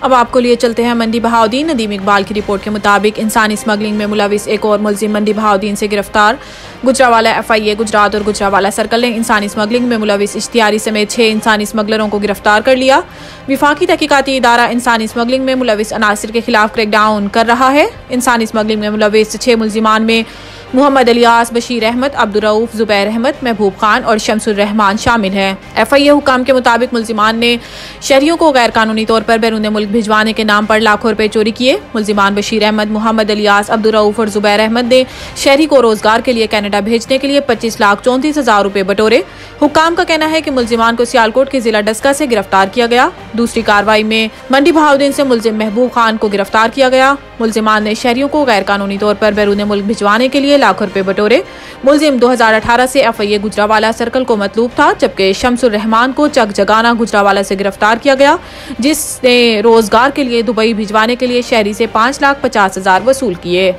अब आपको लिए चलते हैं मंदी बहाउद्दीन। नदीम इकबाल की रिपोर्ट के मुताबिक इंसानी स्मगलिंग में मुलविस एक और मुलजिम मंदी बहाउद्दीन से गिरफ्तार। गुजरावाला FIA गुजरात और गुजरावाला सर्कल ने इंसानी स्मगलिंग में मुलविस इश्तियारी समेत 6 इंसानी स्मगलरों को गिरफ्तार कर लिया। विफाकी तहकीकाती इदारा इंसानी स्मगलिंग में मुलविस अनासिर के खिलाफ क्रैकडाउन कर रहा है। इंसानी स्मगलिंग में मुलविस 6 मुलजिमान में मोहम्मद इलियास, बशीर अहमद, अब्दुल रऊफ, जुबैर अहमद, महबूब खान और शमसुर रहमान शामिल हैं। FIA हुकाम के मुताबिक मुलजिमान ने शहरियों को गैर कानूनी तौर पर बैरून मुल्क भिजवाने के नाम पर लाखों रुपए चोरी किए। मुलजिमान बशीर अहमद, मोहम्मद इलियास, अब्दुल रऊफ और जुबैर अहमद ने शहरी को रोजगार के लिए कनाडा भेजने के लिए 25,34,000 रुपए बटोरे। हुकाम का कहना है कि मुलजिमान को सियालकोट के जिला डस्का से गिरफ्तार किया गया। दूसरी कार्रवाई में मंडी बहाउद्दीन से मुलजिम महबूब खान को गिरफ्तार किया गया। मुलजिमान ने शहरियों को गैर कानूनी तौर पर बैरून मुल्क भिजवाने के लिए लाखों रुपए बटोरे। मुलजिम 2018 से FIA गुजरावाला सर्कल को मतलूब था, जबकि शमसुर रहमान को चक जगाना गुजरावाला से गिरफ्तार किया गया, जिसने रोजगार के लिए दुबई भिजवाने के लिए शहरी से 5,50,000 वसूल किए।